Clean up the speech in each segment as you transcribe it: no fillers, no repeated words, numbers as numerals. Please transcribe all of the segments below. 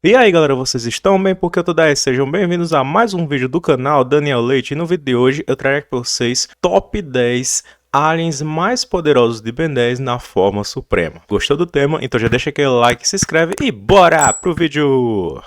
E aí galera, vocês estão bem? Porque eu tô 10, sejam bem-vindos a mais um vídeo do canal Daniel Leite. E no vídeo de hoje eu trago aqui pra vocês top 10 aliens mais poderosos de Ben 10 na forma suprema. Gostou do tema? Então já deixa aquele like, se inscreve e bora pro vídeo!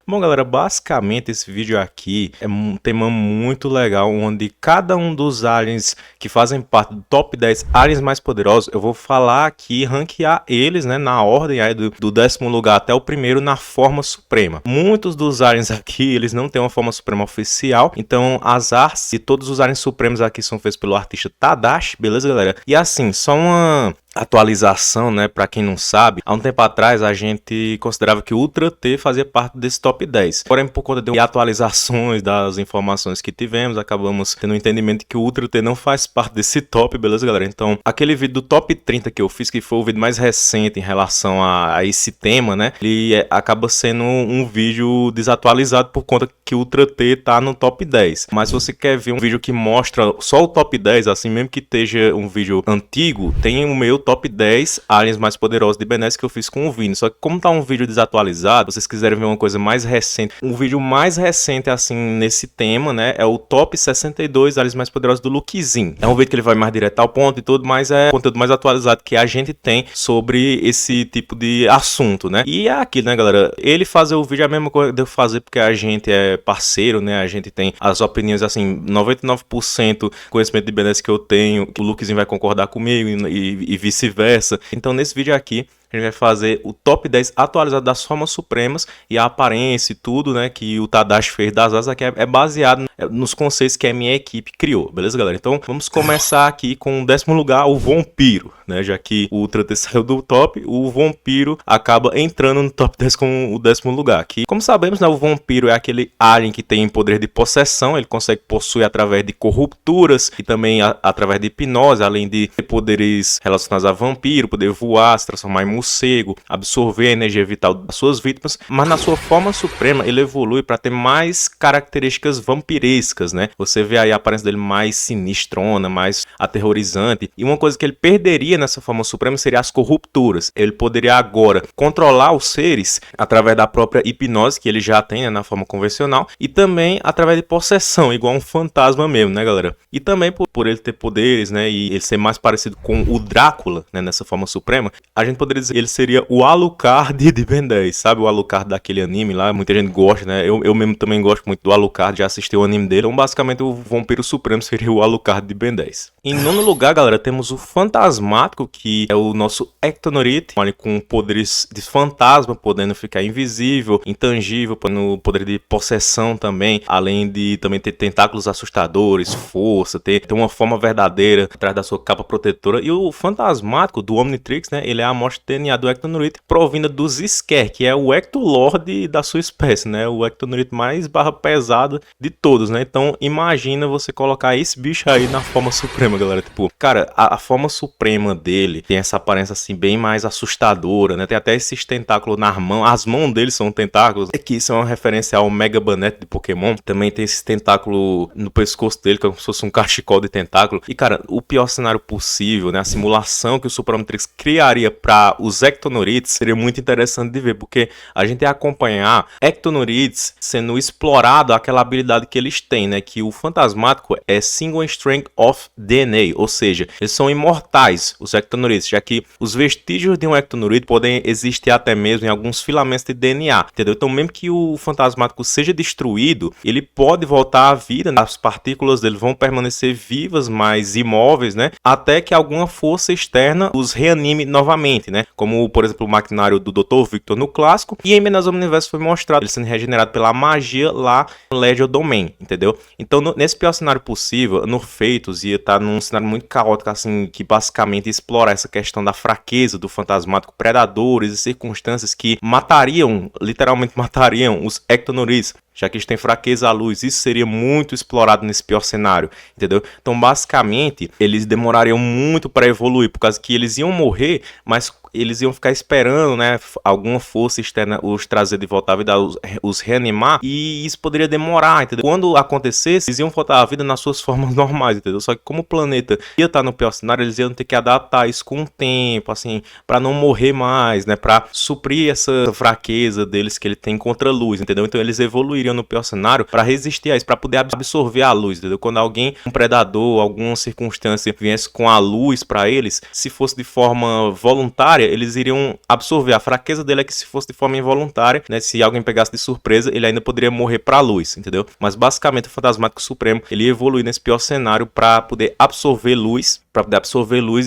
Bom galera, basicamente esse vídeo aqui é um tema muito legal, onde cada um dos aliens que fazem parte do top 10 aliens mais poderosos, eu vou falar aqui, ranquear eles, né, na ordem aí do 10º lugar até o primeiro na forma suprema. Muitos dos aliens aqui, eles não têm uma forma suprema oficial, então as artes de todos os aliens supremos aqui são feitos pelo artista Tadashi, beleza galera? E assim, só uma atualização, né, para quem não sabe, há um tempo atrás a gente considerava que o Ultra T fazia parte desse top 10. Porém, por conta de atualizações das informações que tivemos, acabamos tendo um entendimento de que o Ultra T não faz parte desse top, beleza, galera? Então, aquele vídeo do top 30 que eu fiz, que foi o vídeo mais recente em relação a esse tema, né, ele acaba sendo um vídeo desatualizado por conta que o Ultra T tá no top 10. Mas se você quer ver um vídeo que mostra só o top 10, assim, mesmo que esteja um vídeo antigo, tem o meu top 10 aliens mais poderosos de Ben 10 que eu fiz com o Vini. Só que como tá um vídeo desatualizado, vocês quiserem ver uma coisa mais recente, um vídeo mais recente assim nesse tema, né, é o top 62 aliens mais poderosos do Lukezinho. É um vídeo que ele vai mais direto ao ponto e tudo, mas é conteúdo mais atualizado que a gente tem sobre esse tipo de assunto, né? E é aquilo, né, galera? Ele fazer o vídeo é a mesma coisa de eu fazer porque a gente é parceiro, né? A gente tem as opiniões, assim, 99% conhecimento de Ben 10 que eu tenho, o Lukezinho vai concordar comigo e vice-versa. Então nesse vídeo aqui a gente vai fazer o top 10 atualizado das formas supremas e a aparência e tudo, né, que o Tadashi fez das asas aqui é baseado nos conceitos que a minha equipe criou, beleza, galera? Então vamos começar aqui com o 10º lugar, o Vampiro, né, já que o Ultra T saiu do top, o Vampiro acaba entrando no top 10 com o 10º lugar. Que, como sabemos, né, o Vampiro é aquele alien que tem poder de possessão, ele consegue possuir através de corrupturas e também através de hipnose, além de ter poderes relacionados a vampiro, poder voar, se transformar em morcego, absorver a energia vital das suas vítimas, mas na sua forma suprema ele evolui para ter mais características vampirescas, né? Você vê aí a aparência dele mais sinistrona, mais aterrorizante, e uma coisa que ele perderia nessa forma suprema seria as corrupturas. Ele poderia agora controlar os seres através da própria hipnose que ele já tem, né, na forma convencional, e também através de possessão, igual um fantasma mesmo, né, galera? E também por ele ter poderes, né, e ele ser mais parecido com o Drácula, né, nessa forma suprema, a gente poderia dizer que ele seria o Alucard de Ben 10, sabe? O Alucard daquele anime lá, muita gente gosta, né? Eu mesmo também gosto muito do Alucard, já assisti o anime dele. Então, basicamente, o Vampiro Supremo seria o Alucard de Ben 10. Em nono lugar, galera, temos o Fantasmático, que é o nosso Ectonurite, com poderes de fantasma, podendo ficar invisível, intangível, no poder de possessão também, além de também ter tentáculos assustadores, força, ter uma forma verdadeira atrás da sua capa protetora. E o Fantasmático do Omnitrix, né, ele é a amostra de DNA do Ectonurite provinda dos Sker, que é o Ectolord da sua espécie, né, o Ectonurite mais barra pesado de todos, né. Então imagina você colocar esse bicho aí na forma suprema, galera. Tipo, cara, a forma suprema dele tem essa aparência assim bem mais assustadora, né, tem até esses tentáculos nas mãos, as mãos dele são tentáculos, é que isso é uma referência ao Mega Banette de Pokémon, também tem esse tentáculo no pescoço dele, como se fosse um cachecol de tentáculo. E cara, o pior cenário possível, né, a simulação que o Super Omnitrix criaria para os Ectonurites seria muito interessante de ver, porque a gente ia acompanhar Ectonurites sendo explorado aquela habilidade que eles têm, né, que o Fantasmático é Single Strength of DNA, ou seja, eles são imortais, os Ectonurites, já que os vestígios de um Ectonurite podem existir até mesmo em alguns filamentos de DNA, entendeu? Então mesmo que o Fantasmático seja destruído, ele pode voltar à vida, né? As partículas dele vão permanecer vivas, mas imóveis, né, até que alguma força externa os reanime novamente, né, como por exemplo o maquinário do Dr. Victor no clássico, e em Menas Omniverse foi mostrado ele sendo regenerado pela magia lá no Legend Domain, entendeu? Então nesse pior cenário possível, no Feitos ia estar num cenário muito caótico, assim, que basicamente explora essa questão da fraqueza do Fantasmático, predadores e circunstâncias que matariam, literalmente matariam os Ectonurites, já que eles têm fraqueza à luz. Isso seria muito explorado nesse pior cenário, entendeu? Então basicamente eles demorariam muito para evoluir, por causa que eles iam morrer, mas eles iam ficar esperando, né, alguma força externa os trazer de volta à vida, os reanimar, e isso poderia demorar, entendeu? Quando acontecesse, eles iam voltar à vida nas suas formas normais, entendeu? Só que como o planeta ia estar no pior cenário, eles iam ter que adaptar isso com o tempo, assim, para não morrer mais, né, para suprir essa fraqueza deles que ele tem contra a luz, entendeu? Então eles evoluiriam no pior cenário para resistir a isso, para poder absorver a luz, entendeu? Quando alguém, um predador, alguma circunstância viesse com a luz para eles, se fosse de forma voluntária, eles iriam absorver. A fraqueza dele é que se fosse de forma involuntária, né, se alguém pegasse de surpresa, ele ainda poderia morrer para a luz, entendeu? Mas basicamente o Fantasmático Supremo, ele evolui nesse pior cenário para poder absorver luz,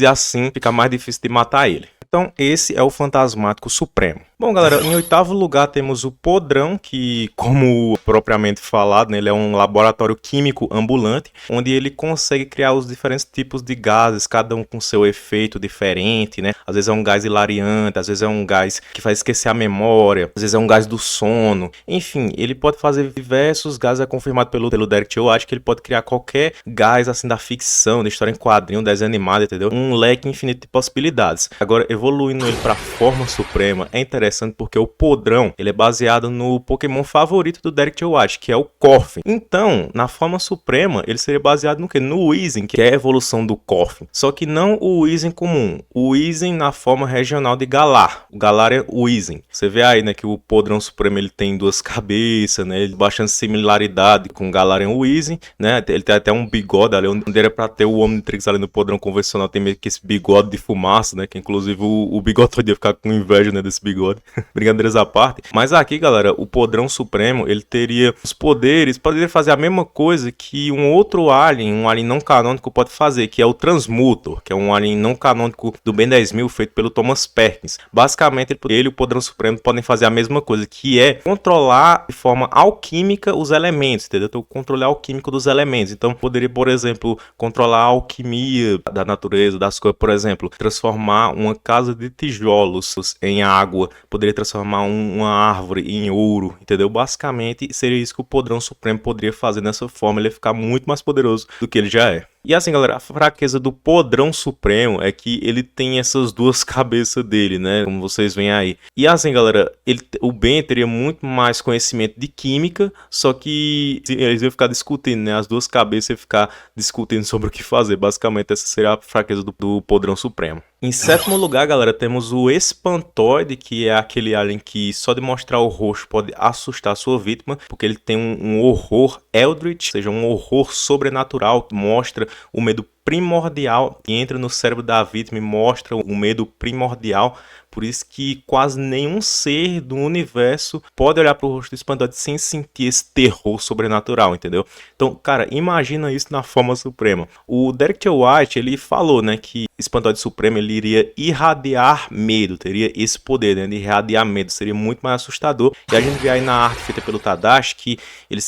e assim ficar mais difícil de matar ele. Então esse é o Fantasmático Supremo. Bom, galera, em oitavo lugar temos o Podrão, que, como propriamente falado, né, ele é um laboratório químico ambulante, onde ele consegue criar os diferentes tipos de gases, cada um com seu efeito diferente, né? Às vezes é um gás hilariante, às vezes é um gás que faz esquecer a memória, às vezes é um gás do sono. Enfim, ele pode fazer diversos gases, é confirmado pelo Derek T. White que ele pode criar qualquer gás, assim, da ficção, da história em quadrinho, desenho animado, entendeu? Um leque infinito de possibilidades. Agora, evoluindo ele para a forma suprema, é interessante porque o Podrão, ele é baseado no Pokémon favorito do Derek T. White, que é o Koffing. Então, na forma suprema, ele seria baseado no quê? No Weezing, que é a evolução do Koffing. Só que não o Weezing comum, o Weezing na forma regional de Galar. O Galar é o Weezing. Você vê aí, né, que o Podrão supremo, ele tem duas cabeças, né, ele bastante similaridade com o Galarian Weezing, né, ele tem até um bigode ali, onde era pra ter o Omnitrix ali no Podrão convencional, tem meio que esse bigode de fumaça, né, que inclusive o bigode podia ficar com inveja, né, desse bigode. Brincadeiras à parte. Mas aqui, galera, o Podrão Supremo, ele teria os poderes, poderia fazer a mesma coisa que um outro alien, um alien não canônico pode fazer, que é o Transmutor, que é um alien não canônico do Ben 10.000, feito pelo Thomas Perkins. Basicamente, ele e o Podrão Supremo podem fazer a mesma coisa, que é controlar de forma alquímica os elementos, entendeu? Então, o controle alquímico dos elementos. Então, poderia, por exemplo, controlar a alquimia da natureza, das coisas, por exemplo, transformar uma casa de tijolos em água, poderia transformar uma árvore em ouro, entendeu? Basicamente, seria isso que o Podrão Supremo poderia fazer dessa forma, ele ia ficar muito mais poderoso do que ele já é. E assim, galera, a fraqueza do Podrão Supremo é que ele tem essas duas cabeças dele, né? Como vocês veem aí. E assim, galera, o Ben teria muito mais conhecimento de química, só que eles iam ficar discutindo, né? As duas cabeças iam ficar discutindo sobre o que fazer. Basicamente, essa seria a fraqueza do Podrão Supremo. Em sétimo lugar, galera, temos o Espantoide, que é aquele alien que só de mostrar o rosto pode assustar a sua vítima, porque ele tem um horror Eldritch, ou seja, um horror sobrenatural, que mostra o medo primordial e entra no cérebro da vítima e mostra o medo primordial. Por isso que quase nenhum ser do universo pode olhar para o rosto do Espantoide sem sentir esse terror sobrenatural, entendeu? Então, cara, imagina isso na forma suprema. O Derek T. White, ele falou, né, que Espantoide Supremo, ele iria irradiar medo, teria esse poder, né, de irradiar medo, seria muito mais assustador. E a gente vê aí na arte feita pelo Tadashi que ele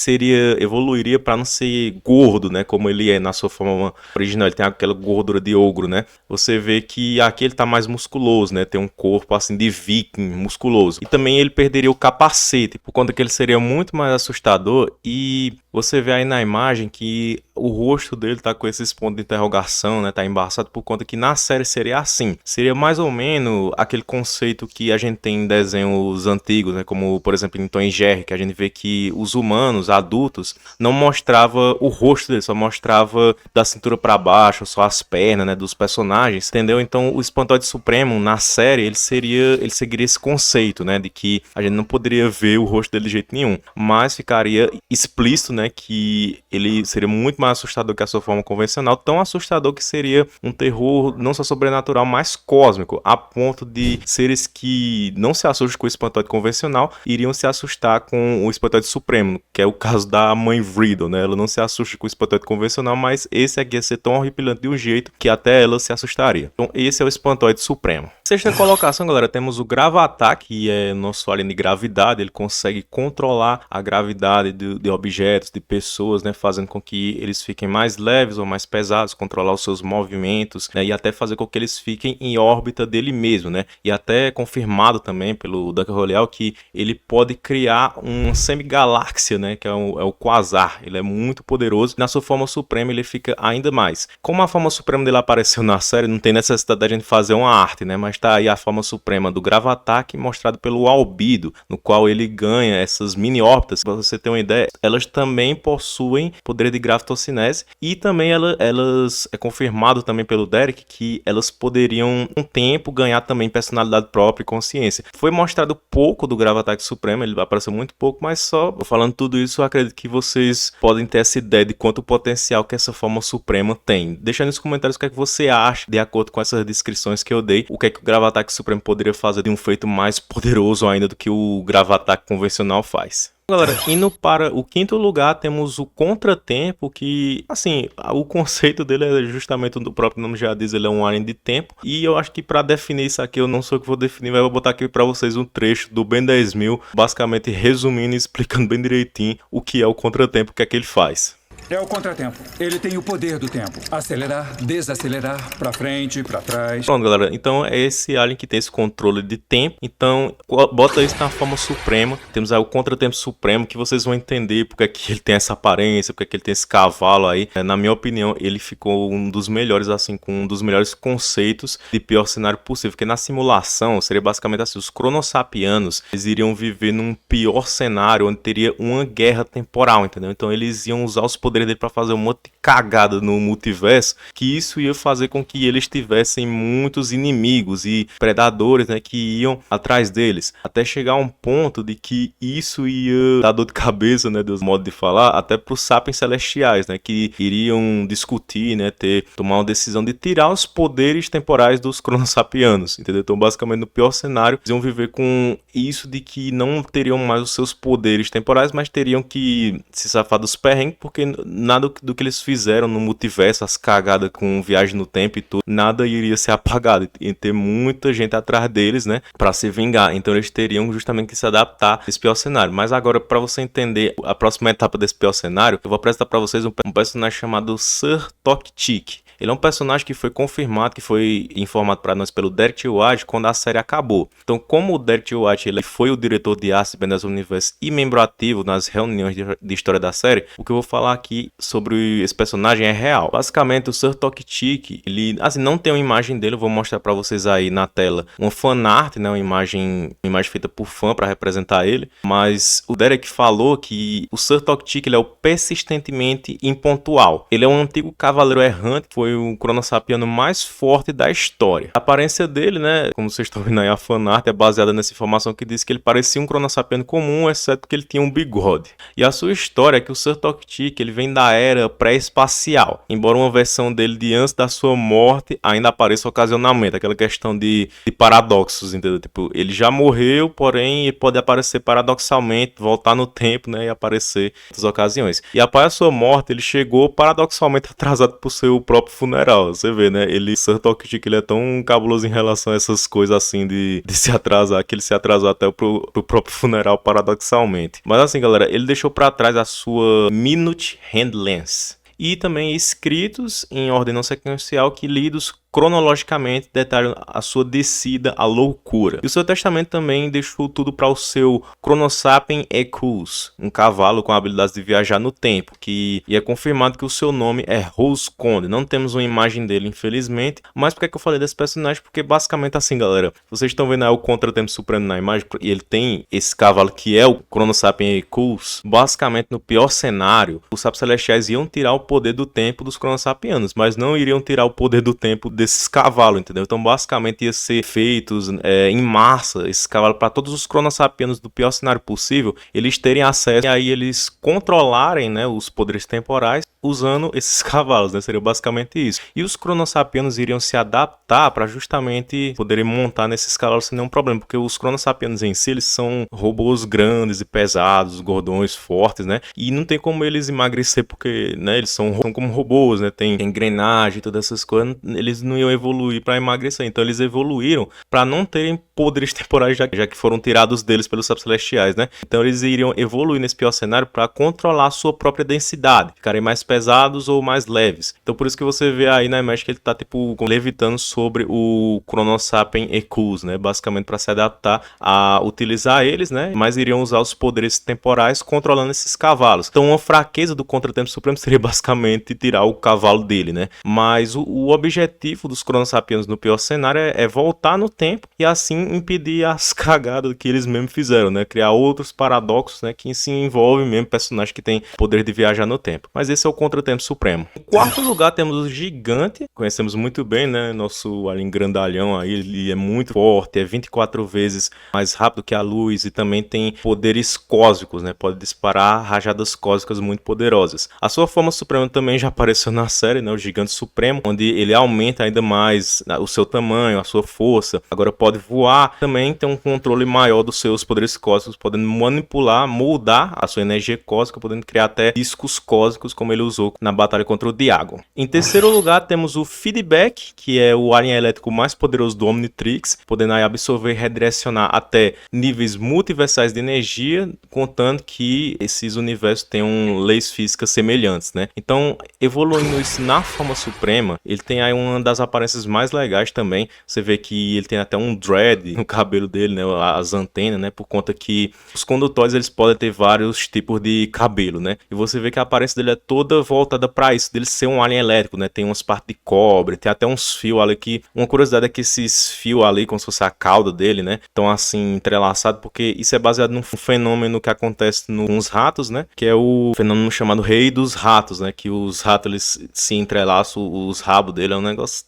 evoluiria para não ser gordo, né, como ele é na sua forma original, ele tem aquela gordura de ogro, né? Você vê que aqui ele tá mais musculoso, né, tem um corpo assim de viking, musculoso. E também ele perderia o capacete, por conta que ele seria muito mais assustador. E você vê aí na imagem que o rosto dele tá com esses pontos de interrogação, né? Tá embaçado, por conta que na série seria assim. Seria mais ou menos aquele conceito que a gente tem em desenhos antigos, né? Como, por exemplo, em Tom e Jerry, que a gente vê que os humanos, adultos, não mostrava o rosto dele, só mostrava da cintura para baixo, só as pernas, né? Dos personagens, entendeu? Então, o Espantoide Supremo, na série, ele seguiria esse conceito, né? De que a gente não poderia ver o rosto dele de jeito nenhum, mas ficaria explícito, né? Que ele seria muito mais assustador que a sua forma convencional, tão assustador que seria um terror não só sobrenatural, mas cósmico, a ponto de seres que não se assustam com o Espantoide convencional iriam se assustar com o Espantoide Supremo, que é o caso da mãe Vriddle, né? Ela não se assusta com o Espantoide convencional, mas esse aqui ia ser tão horripilante de um jeito que até ela se assustaria. Então esse é o Espantoide Supremo. Sexta colocação, galera, temos o Gravatar, que é nosso alien de gravidade. Ele consegue controlar a gravidade de objetos, de pessoas, né, fazendo com que eles fiquem mais leves ou mais pesados, controlar os seus movimentos, né, e até fazer com que eles fiquem em órbita dele mesmo, né, e até confirmado também pelo Duncan Roleal que ele pode criar uma semigaláxia, né, que é o Quasar. Ele é muito poderoso. Na sua forma suprema ele fica ainda mais. Como a forma suprema dele apareceu na série, não tem necessidade da gente fazer uma arte, né, mas está aí a forma suprema do Gravatar, mostrado pelo Albedo, no qual ele ganha essas mini-órbitas. Para você ter uma ideia, elas também possuem poder de gravitocinese e também elas é confirmado também pelo Derek que elas poderiam um tempo ganhar também personalidade própria e consciência. Foi mostrado pouco do Gravataque Supremo, ele apareceu muito pouco, mas só falando tudo isso, eu acredito que vocês podem ter essa ideia de quanto potencial que essa forma suprema tem. Deixa nos comentários o que é que você acha, de acordo com essas descrições que eu dei, o que é que o Gravataque Supremo poderia fazer de um feito mais poderoso ainda do que o Gravataque convencional faz. Galera, indo para o quinto lugar, temos o Contratempo, que, assim, o conceito dele é justamente o próprio nome já diz, ele é um alien de tempo. E eu acho que para definir isso aqui, eu não sou o que vou definir, mas eu vou botar aqui para vocês um trecho do Ben 10.000, basicamente resumindo e explicando bem direitinho o que é o Contratempo, o que é que ele faz. É o contratempo. Ele tem o poder do tempo. Acelerar, desacelerar, pra frente, pra trás. Pronto, galera. Então é esse alien que tem esse controle de tempo. Então bota isso na forma suprema. Temos aí o Contratempo Supremo, que vocês vão entender porque é que ele tem essa aparência, porque é que ele tem esse cavalo aí. Na minha opinião, ele ficou um dos melhores, assim, com um dos melhores conceitos de pior cenário possível. Porque na simulação, seria basicamente assim, os cronossapianos, eles iriam viver num pior cenário, onde teria uma guerra temporal, entendeu? Então eles iam usar os poderes dele para fazer um monte de cagada no multiverso, que isso ia fazer com que eles tivessem muitos inimigos e predadores, né, que iam atrás deles, até chegar a um ponto de que isso ia dar dor de cabeça, né, dos modos de falar, até para os sapiens celestiais, né, que iriam discutir, né, tomar uma decisão de tirar os poderes temporais dos cronossapianos, entendeu? Então, basicamente, no pior cenário, eles iam viver com isso de que não teriam mais os seus poderes temporais, mas teriam que se safar dos perrengues, porque nada do que eles fizeram no multiverso, as cagadas com viagem no tempo e tudo, nada iria ser apagado. Ia ter muita gente atrás deles, né, pra se vingar. Então eles teriam justamente que se adaptar a esse pior cenário. Mas agora, pra você entender a próxima etapa desse pior cenário, eu vou apresentar pra vocês um personagem chamado Sir Tock-Chick. Ele é um personagem que foi confirmado, que foi informado para nós pelo Derek T. White quando a série acabou. Então, como o Derek T. White ele foi o diretor de Acid Benders Universe e membro ativo nas reuniões de história da série, o que eu vou falar aqui sobre esse personagem é real. Basicamente, o Sir Tock-Chick, ele, assim, não tem uma imagem dele, eu vou mostrar para vocês aí na tela uma fanart, né, uma imagem feita por fã para representar ele, mas o Derek falou que o Sir Tock-Chick ele é o persistentemente impontual. Ele é um antigo cavaleiro errante, foi o cronossapiano mais forte da história. A aparência dele, né, como vocês estão vendo aí, a fanart é baseada nessa informação que diz que ele parecia um cronossapiano comum, exceto que ele tinha um bigode. E a sua história é que o Sir Tock-Chick, ele vem da era pré-espacial, embora uma versão dele de antes da sua morte ainda apareça ocasionalmente, aquela questão de paradoxos, entendeu? Tipo, ele já morreu, porém ele pode aparecer paradoxalmente, voltar no tempo, né, e aparecer em outras ocasiões. E após a sua morte, ele chegou paradoxalmente atrasado por seu próprio funeral. Você vê, né? Sir Tock-Chick, ele é tão cabuloso em relação a essas coisas assim de se atrasar, que ele se atrasou até pro próprio funeral paradoxalmente. Mas assim, galera, ele deixou para trás a sua Minute Hand Lens e também escritos em ordem não sequencial que lidos cronologicamente detalham a sua descida à loucura. E o seu testamento também deixou tudo para o seu Cronossapien Equus, um cavalo com habilidades de viajar no tempo, e é confirmado que o seu nome é Rosconde. Não temos uma imagem dele, infelizmente, mas por que eu falei desse personagem? Porque basicamente assim, galera, vocês estão vendo aí o Contratempo Supremo na imagem, e ele tem esse cavalo que é o Cronossapien Equus. Basicamente, no pior cenário, os sapiens celestiais iam tirar o poder do tempo dos cronossapianos, mas não iriam tirar o poder do tempo desses cavalos, entendeu? Então basicamente ia ser feitos em massa esses cavalos para todos os cronossapianos do pior cenário possível, eles terem acesso e aí eles controlarem, né, os poderes temporais usando esses cavalos, né? Seria basicamente isso. E os cronossapianos iriam se adaptar para justamente poderem montar nesses cavalos sem nenhum problema, porque os cronossapianos em si, eles são robôs grandes e pesados, gordões, fortes, né? E não tem como eles emagrecer porque, né, eles são como robôs, né? Tem engrenagem e todas essas coisas, eles não iam evoluir para emagrecer. Então eles evoluíram para não terem poderes temporais já que foram tirados deles pelos sapiens celestiais, né? Então eles iriam evoluir nesse pior cenário para controlar a sua própria densidade, ficarem mais pesados ou mais leves. Então por isso que você vê aí na imagem que ele tá tipo levitando sobre o Chronosapien Equus, né? Basicamente para se adaptar a utilizar eles, né? Mas iriam usar os poderes temporais controlando esses cavalos. Então uma fraqueza do Contratempo Supremo seria basicamente tirar o cavalo dele, né? Mas o objetivo dos Chronosapiens no pior cenário é voltar no tempo e assim impedir as cagadas que eles mesmos fizeram, né? Criar outros paradoxos, né? Que se envolvem mesmo personagens que têm poder de viajar no tempo. Mas esse é o Contratempo Supremo. Em quarto lugar temos o Gigante. Conhecemos muito bem, né? Nosso alien grandalhão aí, ele é muito forte, é 24 vezes mais rápido que a luz e também tem poderes cósmicos, né? Pode disparar rajadas cósmicas muito poderosas. A sua forma suprema também já apareceu na série, né? O Gigante Supremo, onde ele aumenta ainda mais o seu tamanho, a sua força. Agora pode voar, também tem um controle maior dos seus poderes cósmicos, podendo manipular, moldar a sua energia cósmica, podendo criar até discos cósmicos, como ele usou na batalha contra o Diagon. Em terceiro lugar temos o Feedback, que é o alien elétrico mais poderoso do Omnitrix, podendo aí absorver e redirecionar até níveis multiversais de energia, contando que esses universos tenham leis físicas semelhantes, né? Então, evoluindo isso na forma suprema, ele tem aí uma das aparências mais legais também. Você vê que ele tem até um dread no cabelo dele, né? As antenas, né? Por conta que os condutórios eles podem ter vários tipos de cabelo, né? E você vê que a aparência dele é toda voltada para isso, dele ser um alien elétrico, né? Tem umas partes de cobre, tem até uns fios ali que... Uma curiosidade é que esses fios ali, como se fosse a cauda dele, né? Estão assim entrelaçados, porque isso é baseado num fenômeno que acontece nos ratos, né? Que é o fenômeno chamado Rei dos Ratos, né? Que os ratos eles se entrelaçam, os rabos dele é um negócio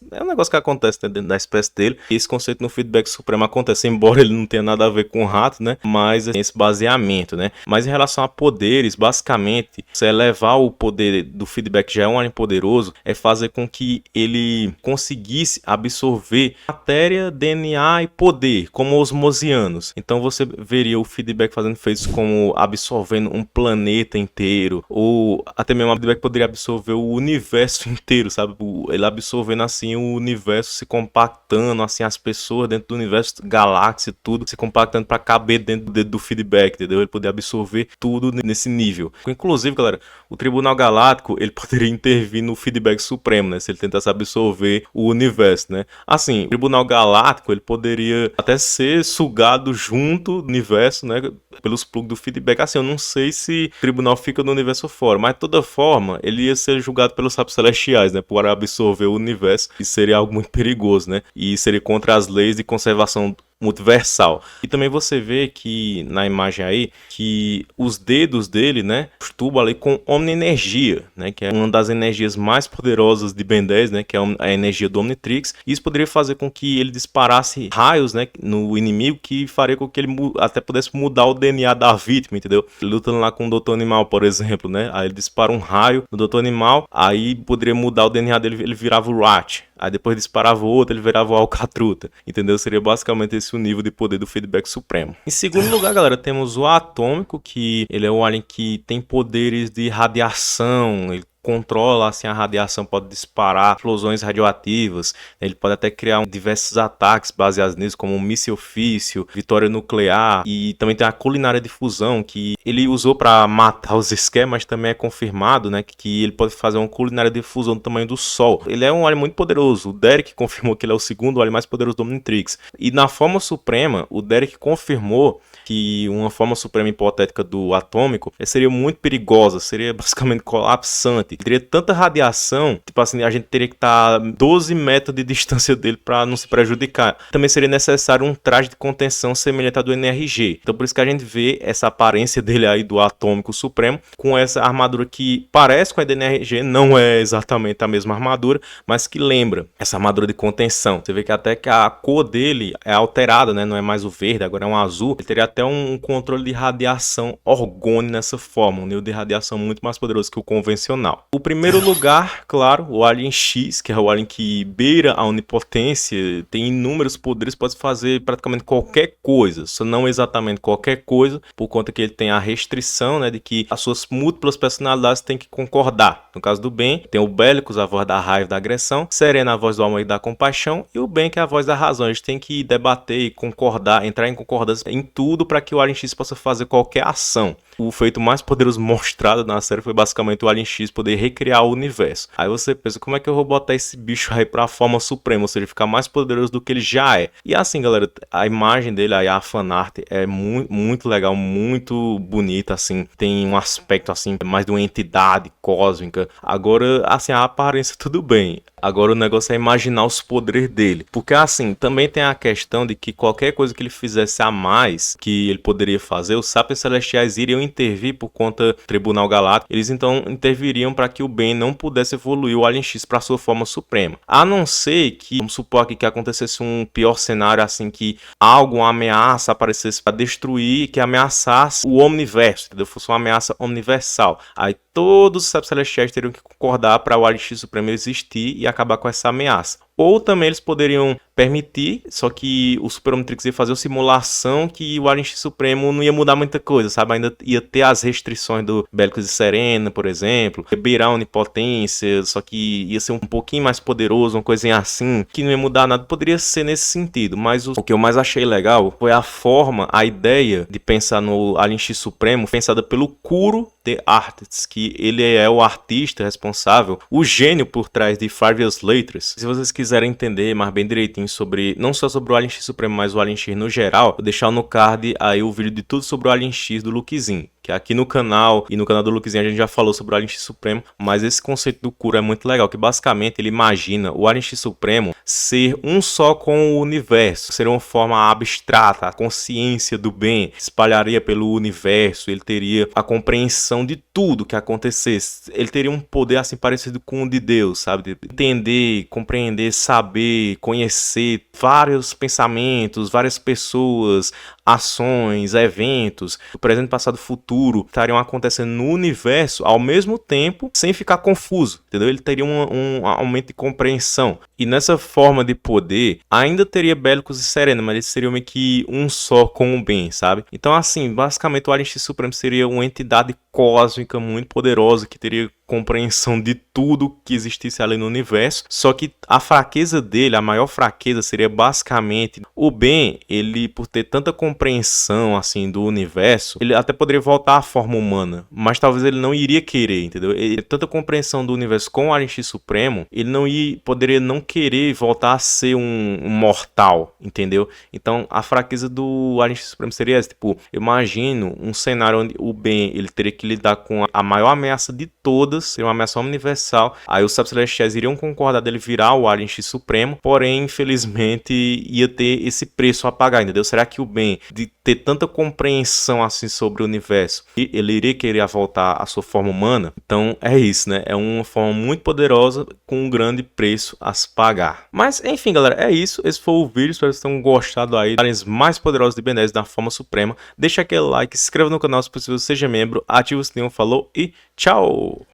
que acontece, né? Dentro da espécie dele. E esse conceito no Feedback Supremo acontece, embora ele não tenha nada a ver com o rato, né? Mas tem esse baseamento, né? Mas em relação a poderes, basicamente, você elevar o poder do Feedback, que já é um alien poderoso, é fazer com que ele conseguisse absorver matéria, DNA e poder, como os mosianos. Então você veria o Feedback fazendo feitos como absorvendo um planeta inteiro, ou até mesmo o Feedback poderia absorver o universo inteiro, sabe? Ele absorvendo assim o universo, se compactando, assim, as pessoas dentro do universo, galáxia, tudo, se compactando para caber dentro do Feedback, entendeu? Ele poder absorver tudo nesse nível. Inclusive, galera, o Tribunal Galáctico, ele poderia intervir no Feedback Supremo, né? Se ele tentasse absorver o universo, né? Assim, o Tribunal Galáctico, ele poderia até ser sugado junto do universo, né? Pelos plugs do Feedback. Assim, eu não sei se o tribunal fica no universo fora, mas de toda forma, ele ia ser julgado pelos sapos celestiais, né? Por absorver o universo. E seria algo muito perigoso, né? E seria contra as leis de conservação multiversal. E também você vê que na imagem aí que os dedos dele, né, estubam ali com omnienergia, né, que é uma das energias mais poderosas de Ben 10, né, que é a energia do Omnitrix. Isso poderia fazer com que ele disparasse raios, né, no inimigo, que faria com que ele até pudesse mudar o DNA da vítima, entendeu? Lutando lá com o Doutor Animal, por exemplo, né, aí ele dispara um raio no Doutor Animal, aí poderia mudar o DNA dele, ele virava o Rat. Aí depois disparava o outro, ele virava o Alcatruta, entendeu? Seria basicamente esse o nível de poder do Feedback Supremo. Em segundo lugar, galera, temos o Atômico, que ele é um alien que tem poderes de radiação, ele controla assim a radiação, pode disparar explosões radioativas, ele pode até criar diversos ataques baseados nisso, como um míssil-ofício, vitória nuclear, e também tem a culinária de fusão, que ele usou para matar os Skeksis, mas também é confirmado, né, que ele pode fazer uma culinária de fusão do tamanho do Sol. Ele é um alien muito poderoso, o Derek confirmou que ele é o segundo alien mais poderoso do Omnitrix, e na forma suprema, o Derek confirmou que uma forma suprema hipotética do Atômico seria muito perigosa, seria basicamente colapsante. Teria tanta radiação, tipo assim, a gente teria que estar 12 metros de distância dele para não se prejudicar. Também seria necessário um traje de contenção semelhante ao do NRG. Então por isso que a gente vê essa aparência dele aí do Atômico Supremo, com essa armadura que parece com a do NRG, não é exatamente a mesma armadura, mas que lembra essa armadura de contenção. Você vê que até que a cor dele é alterada, né? Não é mais o verde, agora é um azul. Ele teria até um controle de radiação orgônio nessa forma, um nível de radiação muito mais poderoso que o convencional. O primeiro lugar, claro, o Alien X, que é o alien que beira a onipotência, tem inúmeros poderes, pode fazer praticamente qualquer coisa, só não exatamente qualquer coisa, por conta que ele tem a restrição, né, de que as suas múltiplas personalidades têm que concordar. No caso do Ben, tem o Bellicus, a voz da raiva e da agressão, Serena, a voz do amor e da compaixão, e o Ben, que é a voz da razão. Eles têm que debater e concordar, entrar em concordância em tudo para que o Alien X possa fazer qualquer ação. O feito mais poderoso mostrado na série foi basicamente o Alien X poder recriar o universo. Aí você pensa, como é que eu vou botar esse bicho aí pra forma suprema, ou seja, ficar mais poderoso do que ele já é? E assim, galera, a imagem dele aí, a fanart, é muito legal, muito bonita, assim. Tem um aspecto, assim, mais de uma entidade cósmica. Agora, assim, a aparência tudo bem. Agora o negócio é imaginar os poderes dele. Porque assim, também tem a questão de que qualquer coisa que ele fizesse a mais que ele poderia fazer, os Sapiens Celestiais iriam intervir por conta do Tribunal Galáctico. Eles então interviriam para que o Ben não pudesse evoluir o Alien X para sua forma suprema. A não ser que, vamos supor aqui que acontecesse um pior cenário assim, que algo, uma ameaça aparecesse para destruir, que ameaçasse o Omniverso, entendeu? Fosse uma ameaça universal. Aí todos os Sapiens Celestiais teriam que concordar para o Alien X Supremo existir e acabar com essa ameaça. Ou também eles poderiam permitir, só que o Super Omnitrix ia fazer uma simulação que o Alien X Supremo não ia mudar muita coisa, sabe? Ainda ia ter as restrições do Bellicus e Serena, por exemplo, beirar a onipotência, só que ia ser um pouquinho mais poderoso, uma coisinha assim, que não ia mudar nada. Poderia ser nesse sentido, mas o que eu mais achei legal foi a forma, a ideia de pensar no Alien X Supremo, pensada pelo Kuro The Artist, que ele é o artista responsável, o gênio por trás de 5 Years Later. Se vocês quiserem entender mais bem direitinho sobre, não só sobre o Alien X Supremo, mas o Alien X no geral, vou deixar no card aí o vídeo de tudo sobre o Alien X do Lukezinho, que aqui no canal e no canal do Lukezinho a gente já falou sobre o Alien X Supremo, mas esse conceito do Kuro é muito legal, que basicamente ele imagina o Alien X Supremo ser um só com o universo, ser uma forma abstrata, a consciência do bem espalharia pelo universo, ele teria a compreensão de tudo que acontecesse, ele teria um poder assim parecido com o de Deus, sabe? De entender, compreender, saber, conhecer vários pensamentos, várias pessoas, ações, eventos, do presente, passado, futuro, estariam acontecendo no universo ao mesmo tempo, sem ficar confuso, entendeu? Ele teria um aumento de compreensão. E nessa forma de poder, ainda teria Bellicus e Serena, mas eles seriam meio que um só com o bem, sabe? Então, assim, basicamente o Alien X Supremo seria uma entidade cósmica muito poderosa, que teria compreensão de tudo que existisse ali no universo, só que a fraqueza dele, a maior fraqueza seria basicamente o Ben, ele por ter tanta compreensão assim do universo, ele até poderia voltar à forma humana, mas talvez ele não iria querer, entendeu? Ele tanta compreensão do universo com o Alien X Supremo, ele não poderia não querer voltar a ser um mortal, entendeu? Então a fraqueza do Alien X Supremo seria essa, tipo, eu imagino um cenário onde o Ben, ele teria que lidar com a maior ameaça de todas, seria uma ameaça universal. Aí os Sapiens Celestiais iriam concordar dele virar o Alien X Supremo, porém, infelizmente, ia ter esse preço a pagar, entendeu? Será que o Ben, de ter tanta compreensão assim sobre o universo, ele iria querer voltar à sua forma humana? Então é isso, né? É uma forma muito poderosa com um grande preço a se pagar. Mas enfim, galera, é isso. Esse foi o vídeo. Espero que vocês tenham gostado aí dos aliens mais poderosos de Ben 10 da forma suprema. Deixa aquele like, se inscreva no canal se possível, seja membro, ative o sininho, falou e tchau!